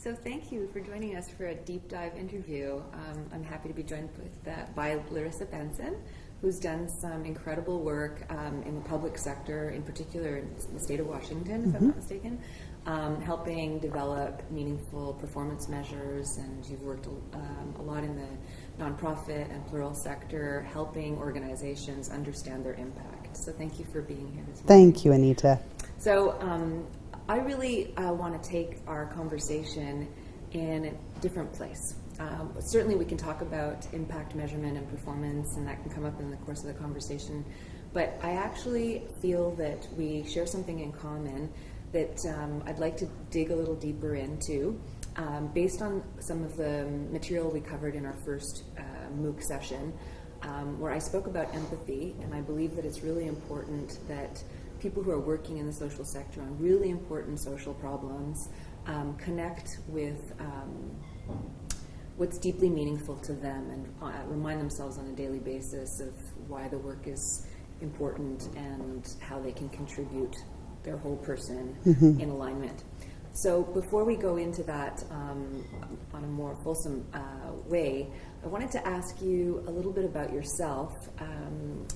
So thank you for joining us for a deep dive interview. I'm happy to be joined by Larissa Benson, who's done some incredible work in the public sector, in particular in the state of Washington, if I'm not mistaken, helping develop meaningful performance measures, and you've worked a lot in the nonprofit and plural sector, helping organizations understand their impact. So thank you for being here this morning. Thank you, Anita. So I really want to take our conversation in a different place. Certainly we can talk about impact measurement and performance, and that can come up in the course of the conversation, but I actually feel that we share something in common that I'd like to dig a little deeper into, based on some of the material we covered in our first MOOC session, where I spoke about empathy, and I believe that it's really important that people who are working in the social sector on really important social problems connect with what's deeply meaningful to them, and remind themselves on a daily basis of why the work is important and how they can contribute their whole person in alignment. So before we go into that on a more fulsome way, I wanted to ask you a little bit about yourself.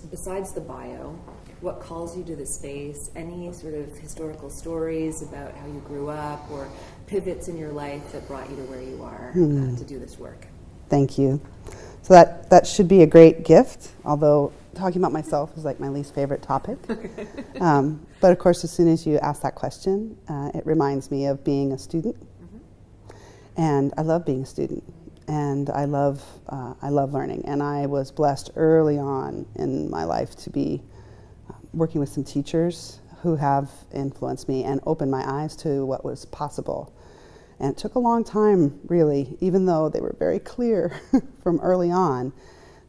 Besides the bio, what calls you to the space? Any sort of historical stories about how you grew up or pivots in your life that brought you to where you are to do this work? Thank you. So that should be a great gift, although talking about myself is like my least favorite topic. But of course, as soon as you ask that question, it reminds me of being a student. And I love being a student. And I love learning. And I was blessed early on in my life to be working with some teachers who have influenced me and opened my eyes to what was possible. And it took a long time, really, even though they were very clear from early on,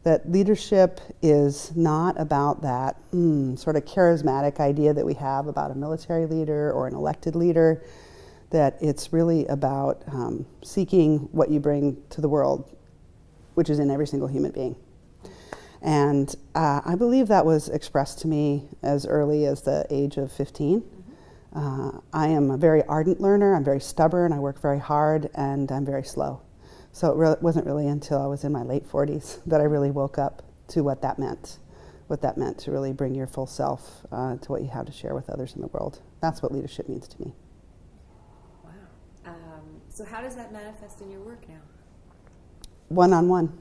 that leadership is not about that sort of charismatic idea that we have about a military leader or an elected leader, that it's really about seeking what you bring to the world, which is in every single human being. And I believe that was expressed to me as early as the age of 15. I am a very ardent learner. I'm very stubborn. I work very hard, and I'm very slow. So it wasn't really until I was in my late 40s that I really woke up to what that meant to really bring your full self to what you have to share with others in the world. That's what leadership means to me. Wow. So how does that manifest in your work now? One-on-one.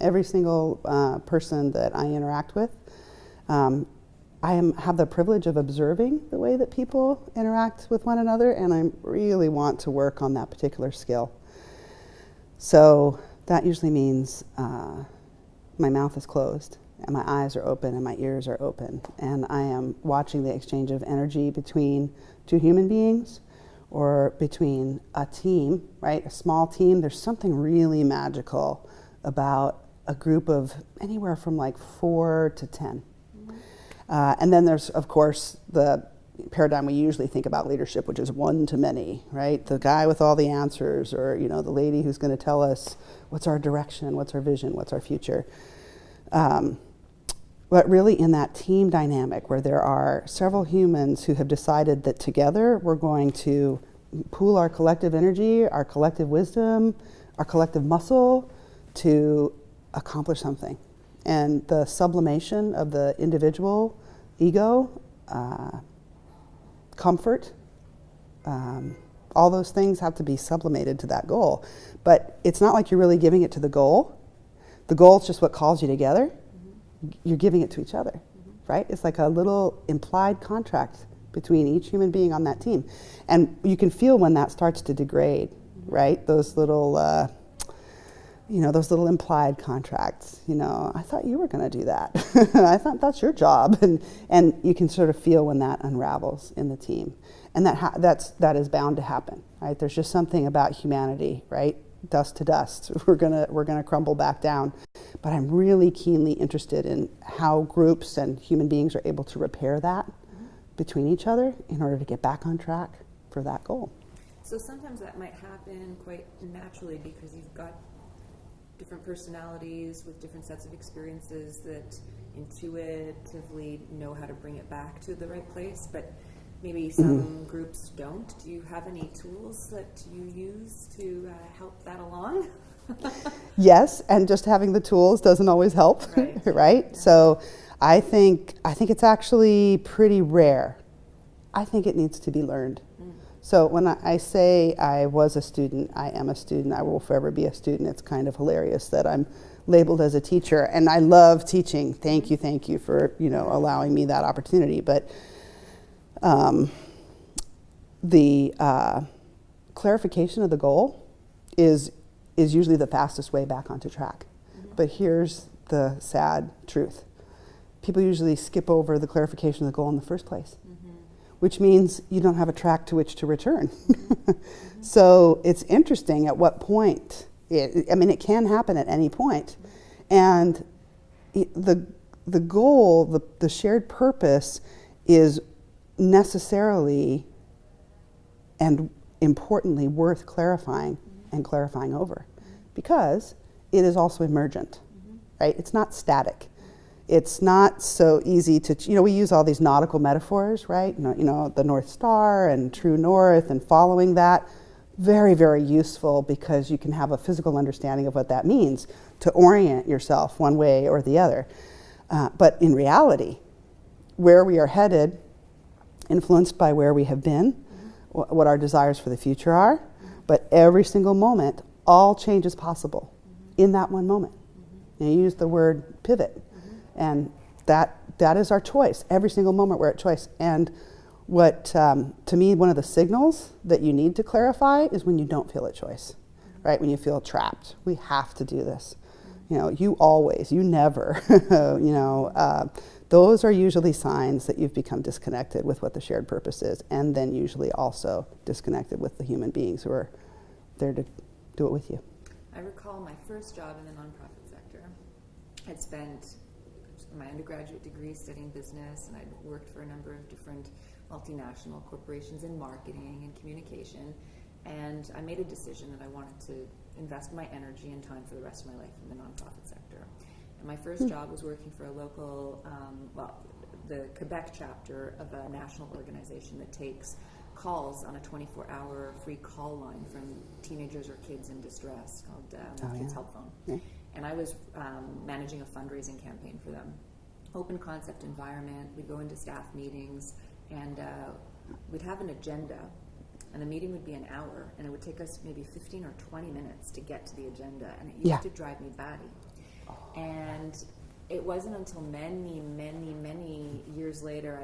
Every single person that I interact with, I have the privilege of observing the way that people interact with one another, and I really want to work on that particular skill. So that usually means my mouth is closed, and my eyes are open, and my ears are open, and I am watching the exchange of energy between two human beings or between a team, right? A small team. There's something really magical about a group of anywhere from like 4 to 10. And then there's, of course, the paradigm we usually think about leadership, which is one to many, right? The guy with all the answers, or the lady who's going to tell us what's our direction, what's our vision, what's our future. But really in that team dynamic where there are several humans who have decided that together we're going to pool our collective energy, our collective wisdom, our collective muscle to accomplish something. And the sublimation of the individual ego, comfort, all those things have to be sublimated to that goal. But it's not like you're really giving it to the goal. The goal is just what calls you together. You're giving it to each other, right? It's like a little implied contract between each human being on that team. And you can feel when that starts to degrade, right? Those little those little implied contracts. I thought you were going to do that. I thought that's your job, and you can sort of feel when that unravels in the team, and that is bound to happen, right? There's just something about humanity, right? Dust to dust. We're gonna crumble back down. But I'm really keenly interested in how groups and human beings are able to repair that between each other in order to get back on track for that goal. So sometimes that might happen quite naturally because you've got different personalities with different sets of experiences that intuitively know how to bring it back to the right place. But maybe some groups don't. Do you have any tools that you use to help that along? Yes, and just having the tools doesn't always help, right? Yeah. So I think it's actually pretty rare. I think it needs to be learned. So when I say I was a student, I am a student, I will forever be a student. It's kind of hilarious that I'm labeled as a teacher, and I love teaching. Thank you for allowing me that opportunity. But the clarification of the goal is usually the fastest way back onto track. But here's the sad truth: people usually skip over the clarification of the goal in the first place. Which means you don't have a track to which to return. So it's interesting at what point, it can happen at any point. And the goal, the shared purpose is necessarily and importantly worth clarifying and clarifying over, because it is also emergent, right? It's not static. It's not so easy to, we use all these nautical metaphors, right? The North Star and true north and following that. Very, very useful, because you can have a physical understanding of what that means to orient yourself one way or the other. But in reality, where we are headed, influenced by where we have been, what our desires for the future are, but every single moment, all change is possible in that one moment. And you use the word pivot. And that is our choice. Every single moment we're at choice. And what, to me, one of the signals that you need to clarify is when you don't feel at choice, right? When you feel trapped. We have to do this. You always, you never, those are usually signs that you've become disconnected with what the shared purpose is, and then usually also disconnected with the human beings who are there to do it with you. I recall my first job in the nonprofit sector. I'd spent my undergraduate degree studying business, and I'd worked for a number of different multinational corporations in marketing and communication, and I made a decision that I wanted to invest my energy and time for the rest of my life in the nonprofit sector. And my first job was working for a local, the Quebec chapter of a national organization that takes calls on a 24-hour free call line from teenagers or kids in distress called Kids Help Phone. Yeah. And I was managing a fundraising campaign for them. Open concept environment. We'd go into staff meetings, and we'd have an agenda, and the meeting would be an hour, and it would take us maybe 15 or 20 minutes to get to the agenda, and it used to drive me batty. And it wasn't until many, many, many years later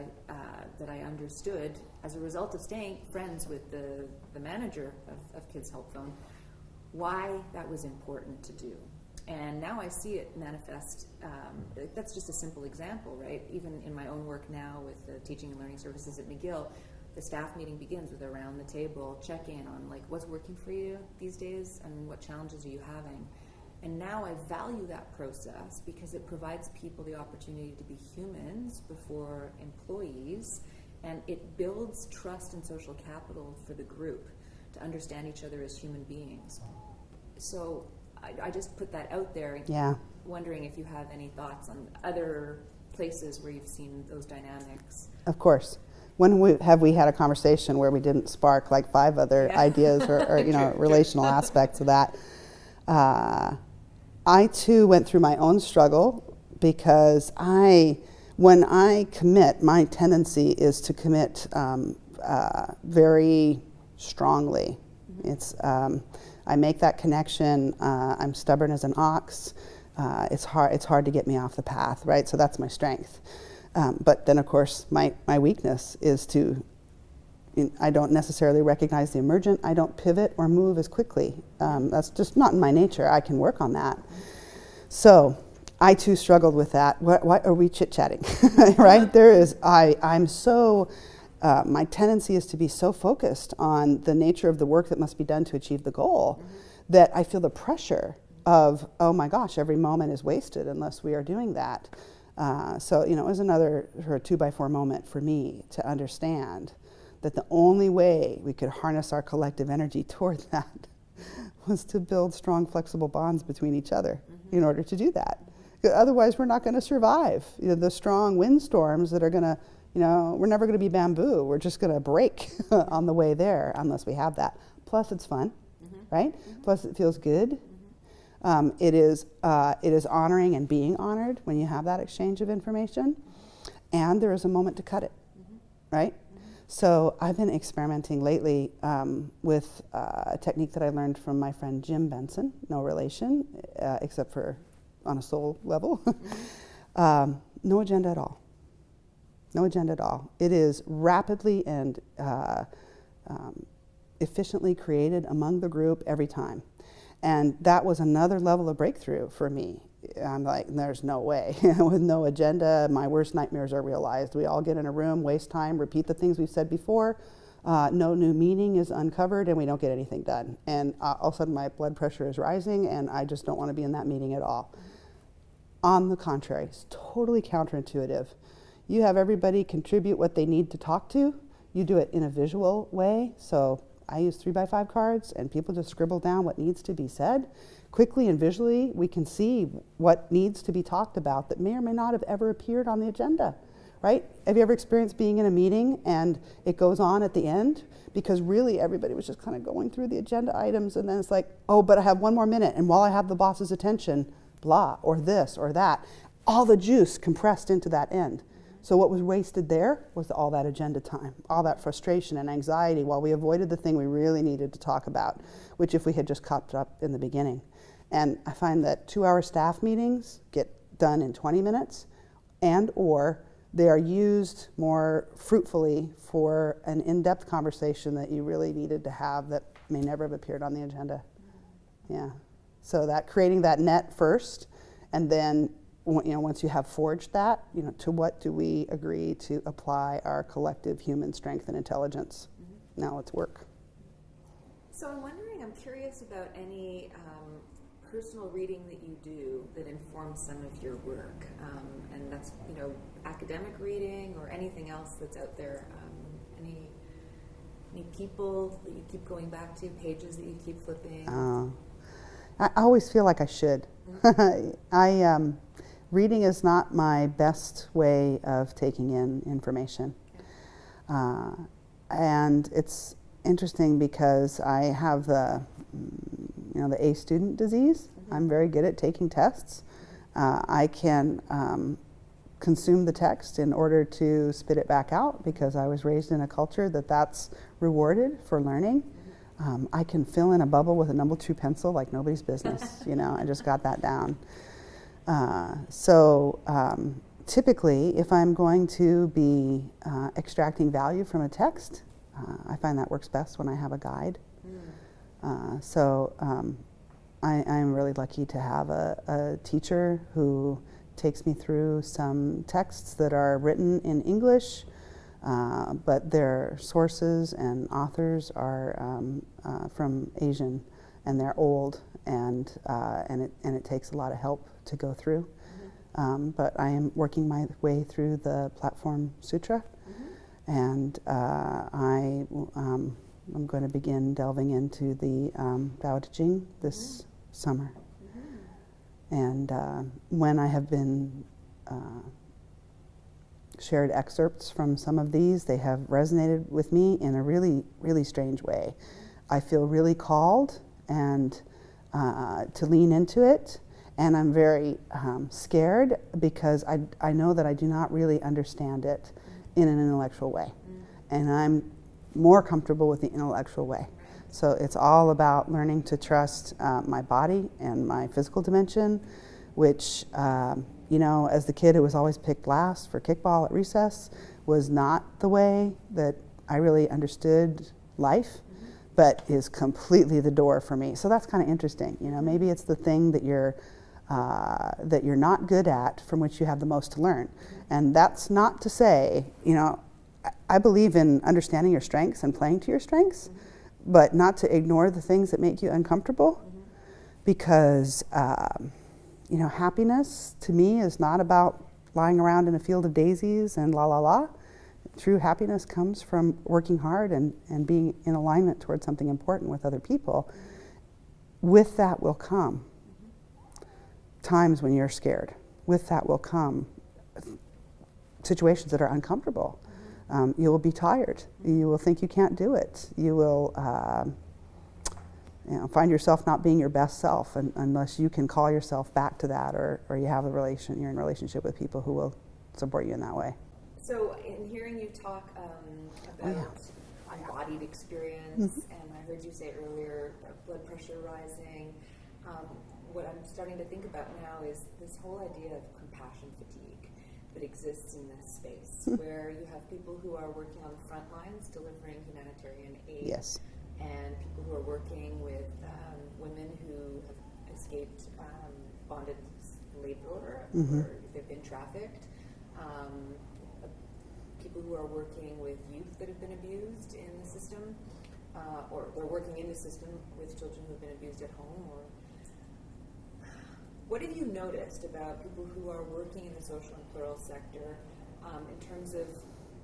that I understood, as a result of staying friends with the manager of Kids Help Phone, why that was important to do. And now I see it manifest. That's just a simple example, right? Even in my own work now with the teaching and learning services at McGill, the staff meeting begins with around the table check-in on what's working for you these days and what challenges are you having. And now I value that process because it provides people the opportunity to be humans before employees, and it builds trust and social capital for the group to understand each other as human beings. So I just put that out there, wondering if you have any thoughts on other places where you've seen those dynamics. Of course. When have we had a conversation where we didn't spark 5 other ideas or relational aspects of that? I too went through my own struggle, because when I commit, my tendency is to commit very strongly. It's I make that connection. I'm stubborn as an ox. It's hard to get me off the path, right? So that's my strength. But then, of course, my weakness is I don't necessarily recognize the emergent. I don't pivot or move as quickly. That's just not in my nature. I can work on that. So I too struggled with that. Why are we chit-chatting, right? I'm so, my tendency is to be so focused on the nature of the work that must be done to achieve the goal that I feel the pressure of, oh my gosh, every moment is wasted unless we are doing that. So it was another 2x4 moment for me to understand that the only way we could harness our collective energy toward that was to build strong, flexible bonds between each other in order to do that. Otherwise, we're not going to survive the strong windstorms that are going to we're never going to be bamboo. We're just going to break on the way there unless we have that. Plus, it's fun, right? Plus, it feels good. It is honoring and being honored when you have that exchange of information. And there is a moment to cut it, right? So I've been experimenting lately with a technique that I learned from my friend Jim Benson, no relation, except for on a soul level. No agenda at all. No agenda at all. It is rapidly and efficiently created among the group every time. And that was another level of breakthrough for me. I'm like, there's no way. With no agenda, my worst nightmares are realized. We all get in a room, waste time, repeat the things we've said before. No new meaning is uncovered, and we don't get anything done. And all of a sudden, my blood pressure is rising, and I just don't want to be in that meeting at all. On the contrary, it's totally counterintuitive. You have everybody contribute what they need to talk to. You do it in a visual way. So I use 3x5 cards, and people just scribble down what needs to be said. Quickly and visually, we can see what needs to be talked about that may or may not have ever appeared on the agenda, right? Have you ever experienced being in a meeting and it goes on at the end? Because really everybody was just kind of going through the agenda items, and then it's like, oh, but I have 1 more minute, and while I have the boss's attention, blah, or this or that. All the juice compressed into that end. So what was wasted there was all that agenda time, all that frustration and anxiety while we avoided the thing we really needed to talk about, which if we had just caught up in the beginning. And I find that 2-hour staff meetings get done in 20 minutes, and or they are used more fruitfully for an in-depth conversation that you really needed to have that may never have appeared on the agenda. Yeah. So that creating that net first, and then once you have forged that, to what do we agree to apply our collective human strength and intelligence? Now let's work. So I'm curious about any personal reading that you do that informs some of your work, and that's academic reading or anything else that's out there. Any people that you keep going back to, pages that you keep flipping? I always feel like I should. Reading is not my best way of taking in information. And it's interesting because I have the A student disease. I'm very good at taking tests. I can consume the text in order to spit it back out because I was raised in a culture that's rewarded for learning. I can fill in a bubble with a number 2 pencil like nobody's business. I just got that down. So typically, if I'm going to be extracting value from a text, I find that works best when I have a guide. So I'm really lucky to have a teacher who takes me through some texts that are written in English, but their sources and authors are from Asian, and they're old, and it takes a lot of help to go through. But I am working my way through the Platform Sutra, and I'm going to begin delving into the Tao Te Ching this summer. And when I have been shared excerpts from some of these, they have resonated with me in a really, really strange way. I feel really called and to lean into it, and I'm very scared because I know that I do not really understand it in an intellectual way, and I'm more comfortable with the intellectual way. So it's all about learning to trust my body and my physical dimension, which, as the kid who was always picked last for kickball at recess, was not the way that I really understood life, but is completely the door for me. So that's kind of interesting. Maybe it's the thing that you're not good at from which you have the most to learn. And that's not to say, I believe in understanding your strengths and playing to your strengths, but not to ignore the things that make you uncomfortable, because happiness to me is not about lying around in a field of daisies and la la la. True happiness comes from working hard and being in alignment towards something important with other people. With that will come times when you're scared. With that will come situations that are uncomfortable. You will be tired. You will think you can't do it. You will find yourself not being your best self unless you can call yourself back to that, or you have you're in a relationship with people who will support you in that way. So in hearing you talk about embodied experience, and I heard you say earlier blood pressure rising, what I'm starting to think about now is this whole idea of compassion fatigue that exists in this space, where you have people who are working on the front lines delivering humanitarian aid, Yes. and people who are working with women who have escaped bonded labor, or they've been trafficked, people who are working with youth that have been abused in the system, or they're working in the system with children who have been abused at home. Or what have you noticed about people who are working in the social and plural sector in terms of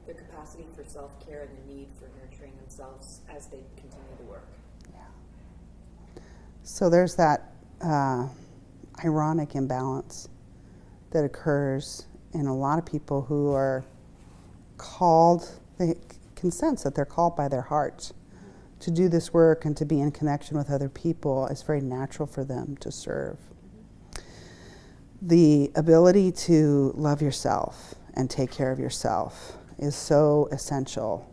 their capacity for self-care and the need for nurturing themselves as they continue to work? Yeah. So there's that ironic imbalance that occurs in a lot of people who are called, they can sense that they're called by their heart to do this work and to be in connection with other people. It's very natural for them to serve. The ability to love yourself and take care of yourself is so essential.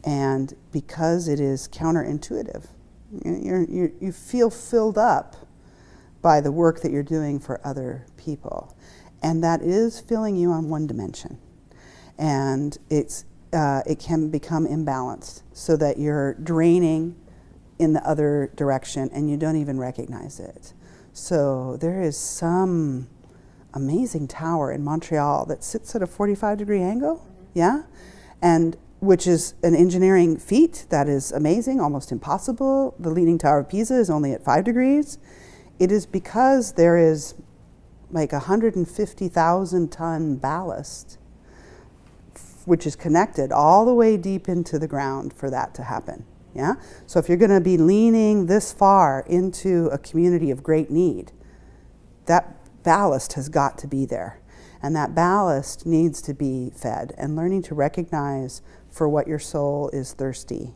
And because it is counterintuitive, you feel filled up by the work that you're doing for other people. And that is filling you on one dimension. And it can become imbalanced so that you're draining in the other direction and you don't even recognize it. So there is some amazing tower in Montreal that sits at a 45-degree angle, yeah? And which is an engineering feat that is amazing, almost impossible. The Leaning Tower of Pisa is only at 5 degrees. It is because there is like 150,000 ton ballast, which is connected all the way deep into the ground for that to happen, yeah? So if you're gonna be leaning this far into a community of great need, that ballast has got to be there. And that ballast needs to be fed, and learning to recognize for what your soul is thirsty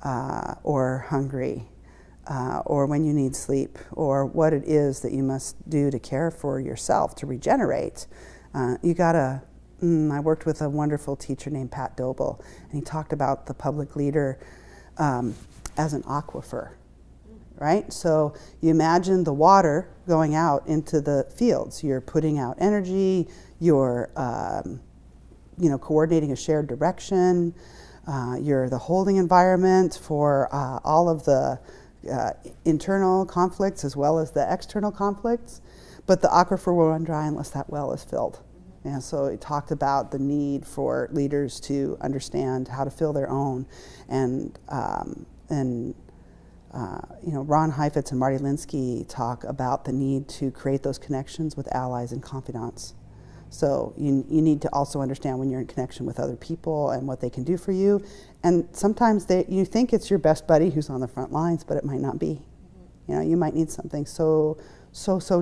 or hungry, or when you need sleep, or what it is that you must do to care for yourself, to regenerate. You gotta, I worked with a wonderful teacher named Pat Doble, and he talked about the public leader as an aquifer, right? So you imagine the water going out into the fields. You're putting out energy, you're coordinating a shared direction, you're the holding environment for all of the internal conflicts as well as the external conflicts, but the aquifer will run dry unless that well is filled. And so it talked about the need for leaders to understand how to fill their own, and Ron Heifetz and Marty Linsky talk about the need to create those connections with allies and confidants. So you need to also understand when you're in connection with other people and what they can do for you. And sometimes you think it's your best buddy who's on the front lines, but it might not be. You might need something so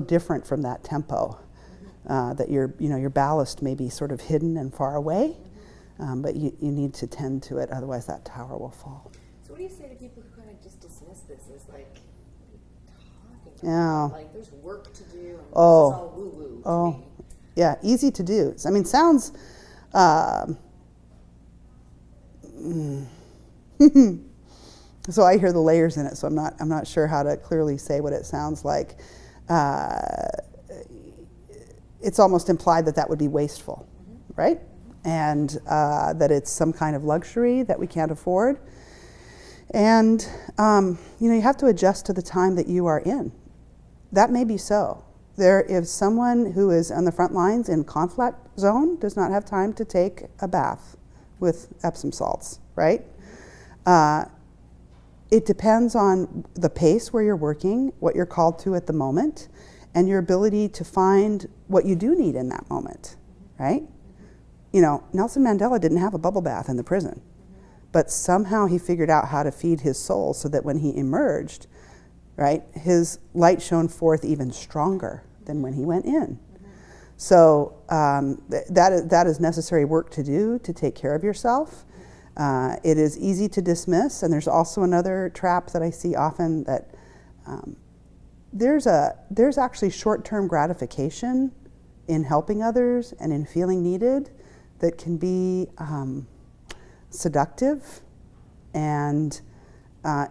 different from that tempo that your ballast may be sort of hidden and far away, but you need to tend to it, otherwise that tower will fall. So what do you say to people who kind of just dismiss this as like talking about? Yeah. Like there's work to do, and this is all woo-woo to me. Yeah, easy to do. I mean, sounds. So I hear the layers in it, so I'm not sure how to clearly say what it sounds like. It's almost implied that would be wasteful, right? And that it's some kind of luxury that we can't afford. And you have to adjust to the time that you are in. That may be so. If someone who is on the front lines in conflict zone does not have time to take a bath with Epsom salts, right? It depends on the pace where you're working, what you're called to at the moment, and your ability to find what you do need in that moment, right? Nelson Mandela didn't have a bubble bath in the prison, but somehow he figured out how to feed his soul so that when he emerged, right, his light shone forth even stronger than when he went in. So that is necessary work to do to take care of yourself. It is easy to dismiss, and there's also another trap that I see often that there's actually short-term gratification in helping others and in feeling needed that can be seductive, and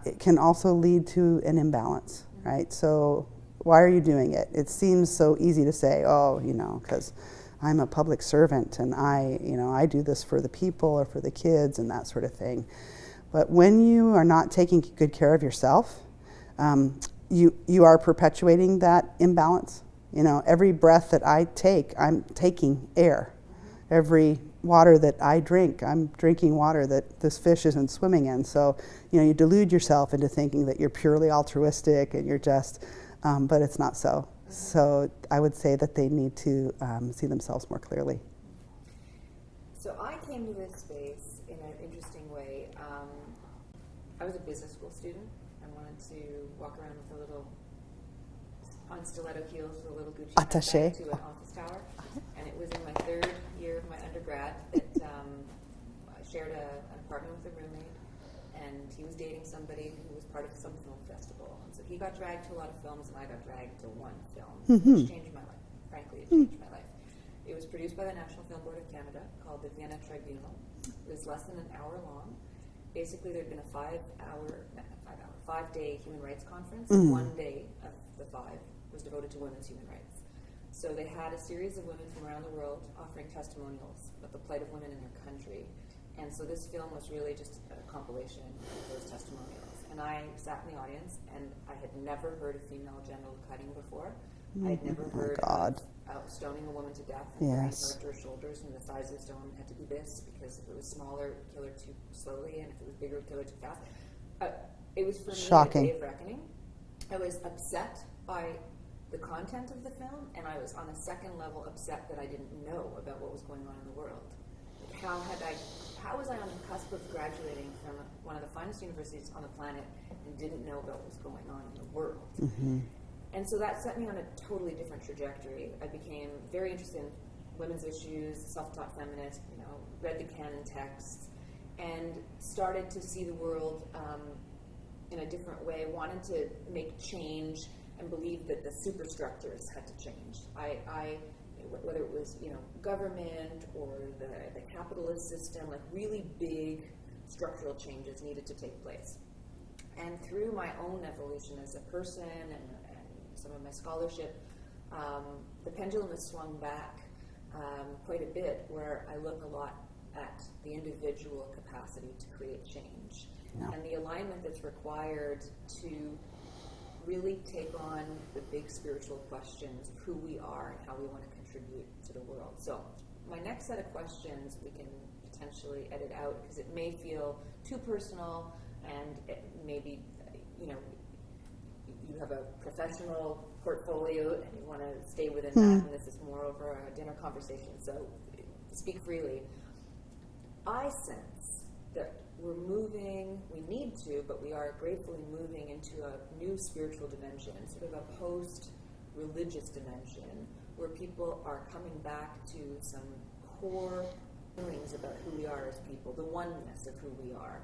it can also lead to an imbalance, right? So why are you doing it? It seems so easy to say, oh, because I'm a public servant and I do this for the people or for the kids and that sort of thing. But when you are not taking good care of yourself, you are perpetuating that imbalance. Every breath that I take, I'm taking air. Every water that I drink, I'm drinking water that this fish isn't swimming in. So, you delude yourself into thinking that you're purely altruistic and you're just, but it's not so. So I would say that they need to see themselves more clearly. So I came to this space in an interesting way. I was a business school student. I wanted to walk around with a little, on stiletto heels with a little Gucci attaché to an office tower. And it was in my third year of my undergrad that I shared an apartment with a roommate, and he was dating somebody who was part of some film festival. And so he got dragged to a lot of films, and I got dragged to one film, which changed my life. Frankly, it changed my life. It was produced by the National Film Board of Canada, called the Vienna Tribunal. It was less than an hour long. Basically, there had been a 5-day human rights conference. One day of the 5 was devoted to women's human rights. So they had a series of women from around the world offering testimonials about the plight of women in their country. And so this film was really just a compilation of those testimonials. And I sat in the audience, and I had never heard of female genital cutting before. I had never heard of stoning a woman to death and putting her to her shoulders, and the size of the stone had to be this, because if it was smaller, it would kill her too slowly, and if it was bigger, it would kill her too fast. It was for shocking. Me a day of reckoning. I was upset by the content of the film, and I was on a second level upset that I didn't know about what was going on in the world. Like how was I on the cusp of graduating from one of the finest universities on the planet and didn't know about what was going on in the world? And so that set me on a totally different trajectory. I became very interested in women's issues, self-taught feminist, read the canon texts, and started to see the world in a different way, wanted to make change and believed that the superstructures had to change. Whether it was government or the capitalist system, like really big structural changes needed to take place. And through my own evolution as a person and some of my scholarship, the pendulum has swung back quite a bit, where I look a lot at the individual capacity to create change and the alignment that's required to really take on the big spiritual questions of who we are and how we want to contribute to the world. So my next set of questions we can potentially edit out, because it may feel too personal, and it maybe you have a professional portfolio and you want to stay within that, and this is more over a dinner conversation, so speak freely. I sense that we're moving, we need to, but we are gratefully moving into a new spiritual dimension, sort of a post-religious dimension, where people are coming back to some core feelings about who we are as people, the oneness of who we are.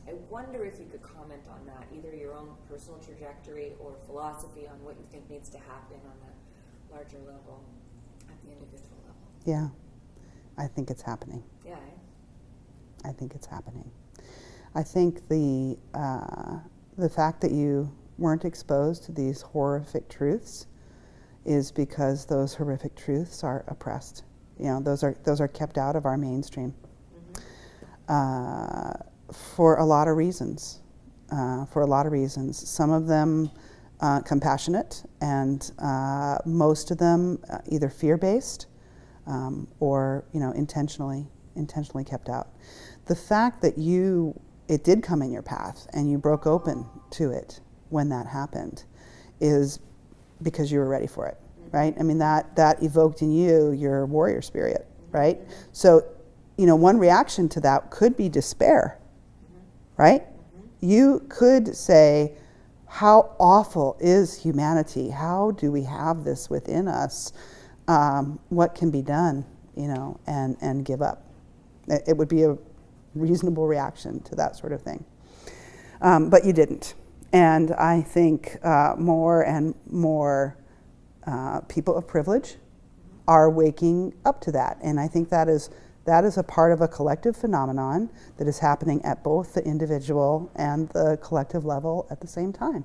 I wonder if you could comment on that, either your own personal trajectory or philosophy on what you think needs to happen on a larger level, at the individual level. Yeah, I think it's happening. Yeah. I think it's happening. I think the fact that you weren't exposed to these horrific truths is because those horrific truths are oppressed. Those are kept out of our mainstream for a lot of reasons. Some of them compassionate, and most of them either fear-based or intentionally kept out. The fact that it did come in your path and you broke open to it when that happened is because you were ready for it, right? I mean, that evoked in you your warrior spirit, right? So, one reaction to that could be despair, right? You could say, how awful is humanity? How do we have this within us? what can be done, and give up. It would be a reasonable reaction to that sort of thing. But you didn't. And I think more and more people of privilege are waking up to that. And I think that is a part of a collective phenomenon that is happening at both the individual and the collective level at the same time.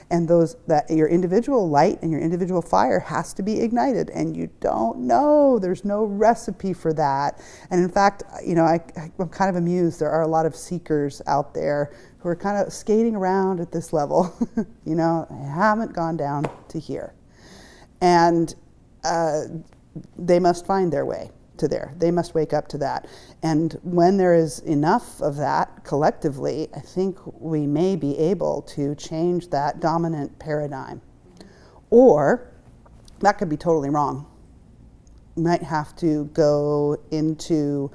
And that your individual light and your individual fire has to be ignited, and you don't know. There's no recipe for that. And in fact, I'm kind of amused. There are a lot of seekers out there who are kind of skating around at this level. They haven't gone down to here. And they must find their way to there. They must wake up to that. And when there is enough of that collectively, I think we may be able to change that dominant paradigm. Or that could be totally wrong. We might have to go into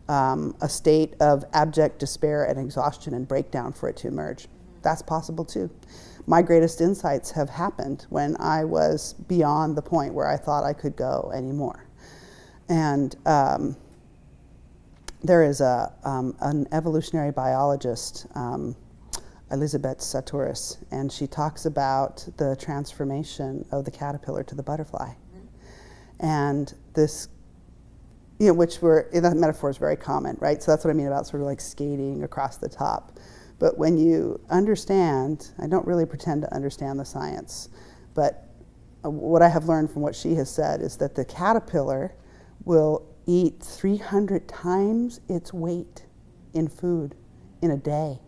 a state of abject despair and exhaustion and breakdown for it to emerge. That's possible too. My greatest insights have happened when I was beyond the point where I thought I could go anymore. And there is an evolutionary biologist, Elizabeth Sahtouris, and she talks about the transformation of the caterpillar to the butterfly. And this, that metaphor is very common, right? So that's what I mean about sort of like skating across the top. But when you understand, I don't really pretend to understand the science, but what I have learned from what she has said is that the caterpillar will eat 300 times its weight in food in a day,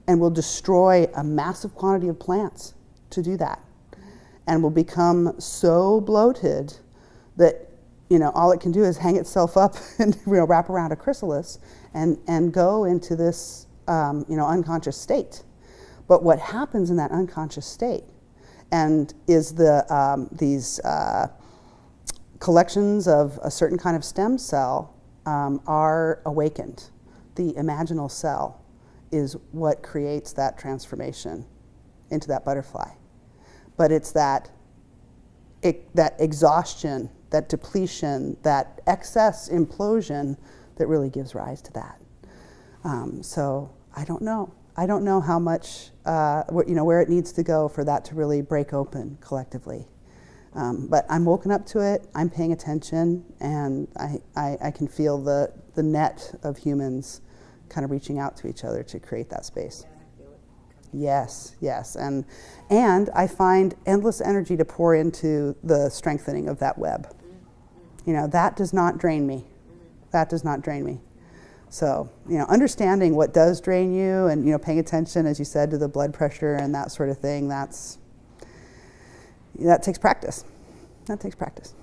and will destroy a massive quantity of plants to do that, and will become so bloated that all it can do is hang itself up and wrap around a chrysalis and go into this unconscious state. But what happens in that unconscious state and is these collections of a certain kind of stem cell are awakened. The imaginal cell is what creates that transformation into that butterfly. But it's that exhaustion, that depletion, that excess implosion that really gives rise to that. So I don't know. I don't know how much, where it needs to go for that to really break open collectively. But I'm woken up to it, I'm paying attention, and I can feel the net of humans kind of reaching out to each other to create that space. Yes. And I find endless energy to pour into the strengthening of that web. That does not drain me. That does not drain me. So, understanding what does drain you and, paying attention, as you said, to the blood pressure and that sort of thing, that takes practice. That takes practice.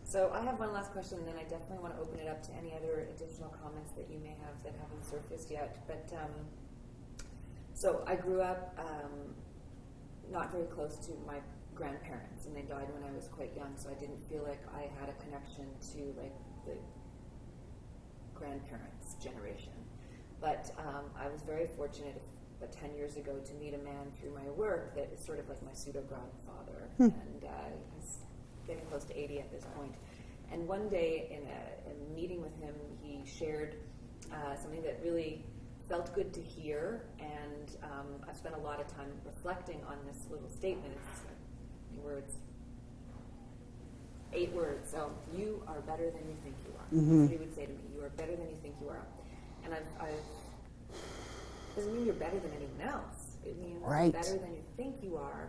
So I have one last question, and then I definitely want to open it up to any other additional comments that you may have that haven't surfaced yet. But so I grew up not very close to my grandparents, and they died when I was quite young, so I didn't feel like I had a connection to like the grandparents' generation. But I was very fortunate about 10 years ago to meet a man through my work that is sort of like my pseudo-grandfather, and he's getting close to 80 at this point. And one day in a meeting with him, he shared something that really felt good to hear, and I've spent a lot of time reflecting on this little statement. It's 8 words. So, you are better than you think you are. That's what he would say to me. You are better than you think you are. And doesn't mean you're better than anyone else. It means you're better than you think you are.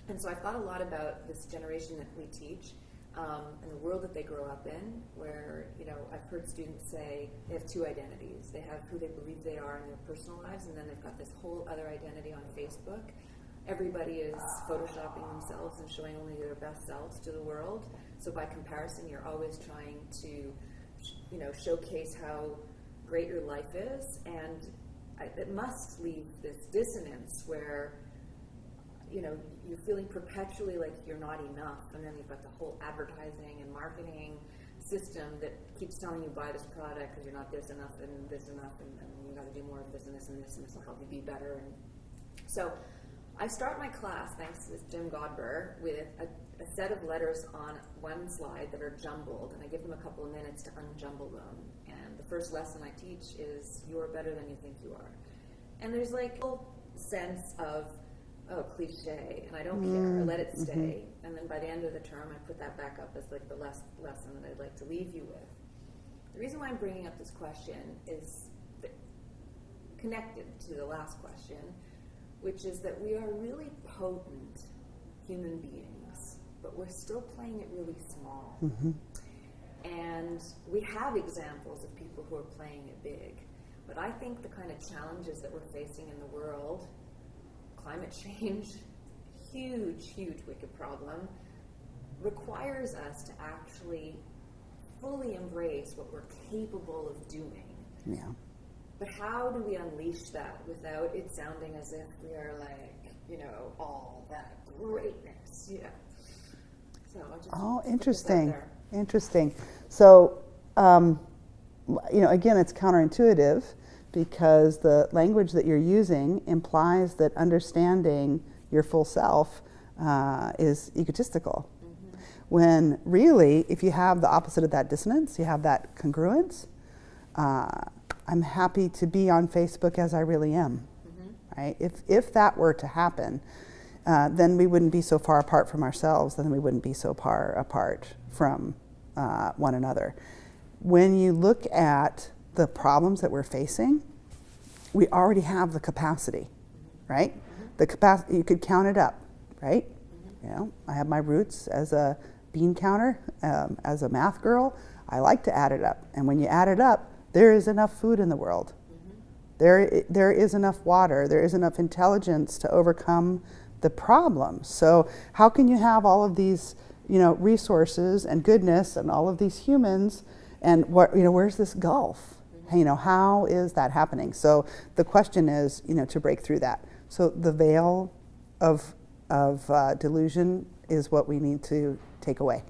And so I've thought a lot about this generation that we teach and the world that they grow up in, where, I've heard students say they have 2 identities. They have who they believe they are in their personal lives, and then they've got this whole other identity on Facebook. Everybody is photoshopping themselves and showing only their best selves to the world. So by comparison, you're always trying to, showcase how great your life is, and it must leave this dissonance where, you're feeling perpetually like you're not enough, and then you've got the whole advertising and marketing system that keeps telling you buy this product because you're not this enough and you got to do more of this and this and this, and this will help you be better. And so I start my class, thanks to Jim Godber, with a set of letters on one slide that are jumbled, and I give them a couple of minutes to unjumble them. And the first lesson I teach is, you are better than you think you are. And there's like a sense of, oh, cliche, and I don't care, I let it stay. And then by the end of the term, I put that back up as like the last lesson that I'd like to leave you with. The reason why I'm bringing up this question is connected to the last question, which is that we are really potent human beings, but we're still playing it really small. And we have examples of people who are playing it big. But I think the kind of challenges that we're facing in the world, climate change, huge, wicked problem, requires us to actually fully embrace what we're capable of doing. Yeah. But how do we unleash that without it sounding as if we are like, all that greatness? Yeah. So I'll just interesting. Interesting. So, again, it's counterintuitive because the language that you're using implies that understanding your full self is egotistical. When really, if you have the opposite of that dissonance, you have that congruence. I'm happy to be on Facebook as I really am, right? If that were to happen, then we wouldn't be so far apart from ourselves, then we wouldn't be so far apart from one another. When you look at the problems that we're facing, we already have the capacity, right? The capacity, you could count it up, right? I have my roots as a bean counter, as a math girl. I like to add it up, and when you add it up, there is enough food in the world. There is enough water. There is enough intelligence to overcome the problem. So how can you have all of these, resources and goodness and all of these humans, and where's this gulf? How is that happening? So the question is, to break through that. So the veil of delusion is what we need to take away.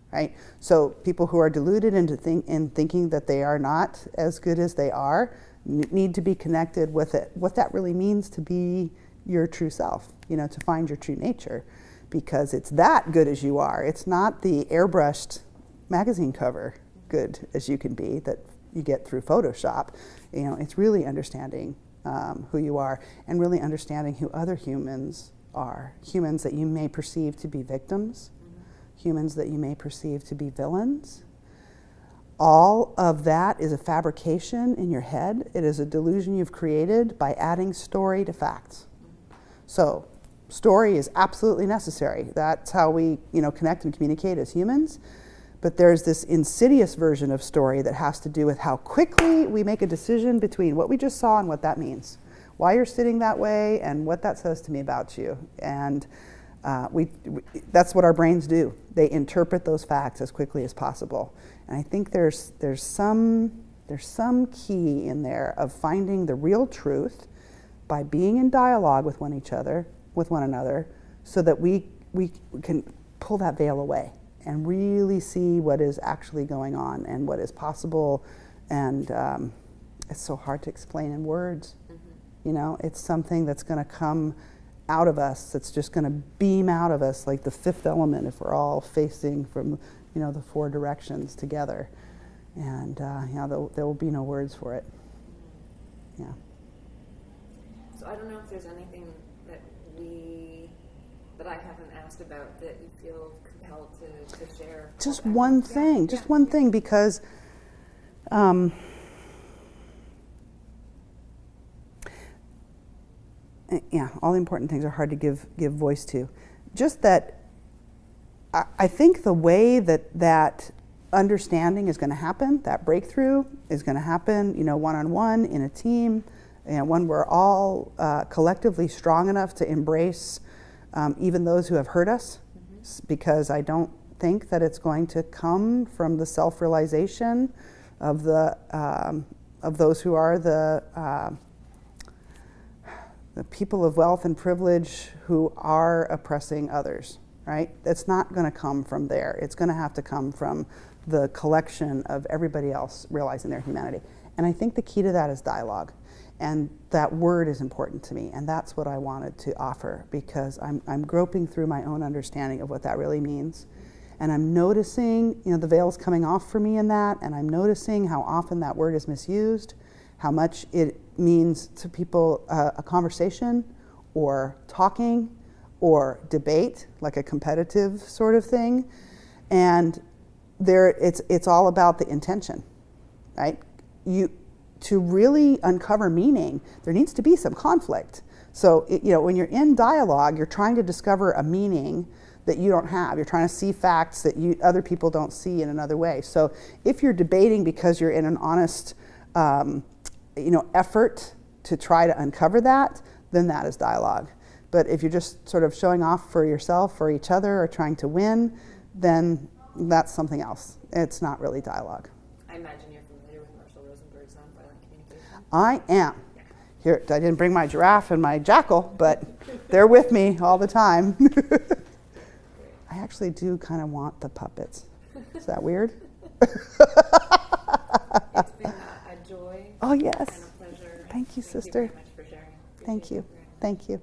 Right? So people who are deluded into thinking that they are not as good as they are need to be connected with it, what that really means to be your true self, to find your true nature, because it's that good as you are. It's not the airbrushed magazine cover good as you can be that you get through Photoshop. It's really understanding who you are and really understanding who other humans are, humans that you may perceive to be victims, humans that you may perceive to be villains. All of that is a fabrication in your head. It is a delusion you've created by adding story to facts. So story is absolutely necessary. That's how we, connect and communicate as humans. But there's this insidious version of story that has to do with how quickly we make a decision between what we just saw and what that means, why you're sitting that way and what that says to me about you. And that's what our brains do. They interpret those facts as quickly as possible. And I think there's some key in there of finding the real truth by being in dialogue with one another, so that we can pull that veil away and really see what is actually going on and what is possible. And it's so hard to explain in words. It's something that's going to come out of us, that's just going to beam out of us like the fifth element if we're all facing from the four directions together. And there will be no words for it. Yeah. So I don't know if there's anything that I haven't asked about that you feel compelled to share. Just one thing, one thing, because all the important things are hard to give voice to. Just that I think the way that understanding is going to happen, that breakthrough is going to happen, one-on-one in a team, when we're all collectively strong enough to embrace even those who have hurt us, because I don't think that it's going to come from the self-realization of those who are the people of wealth and privilege who are oppressing others, right? It's not going to come from there. It's going to have to come from the collection of everybody else realizing their humanity. And I think the key to that is dialogue. And that word is important to me. And that's what I wanted to offer, because I'm groping through my own understanding of what that really means. And I'm noticing, the veil's coming off for me in that. And I'm noticing how often that word is misused, how much it means to people a conversation or talking or debate, like a competitive sort of thing. And it's all about the intention, right? To really uncover meaning, there needs to be some conflict. So, when you're in dialogue, you're trying to discover a meaning that you don't have. You're trying to see facts that other people don't see in another way. So if you're debating because you're in an honest, effort to try to uncover that, then that is dialogue. But if you're just sort of showing off for yourself or each other or trying to win, then that's something else. It's not really dialogue. I imagine you're familiar with Marshall Rosenberg's nonviolent communication. I am. Here, I didn't bring my giraffe and my jackal, but they're with me all the time. I actually do kind of want the puppets. Is that weird? It's been a joy. Oh, yes. And a pleasure. Thank you, Thank sister. you very much for sharing. Thank you. Thank you.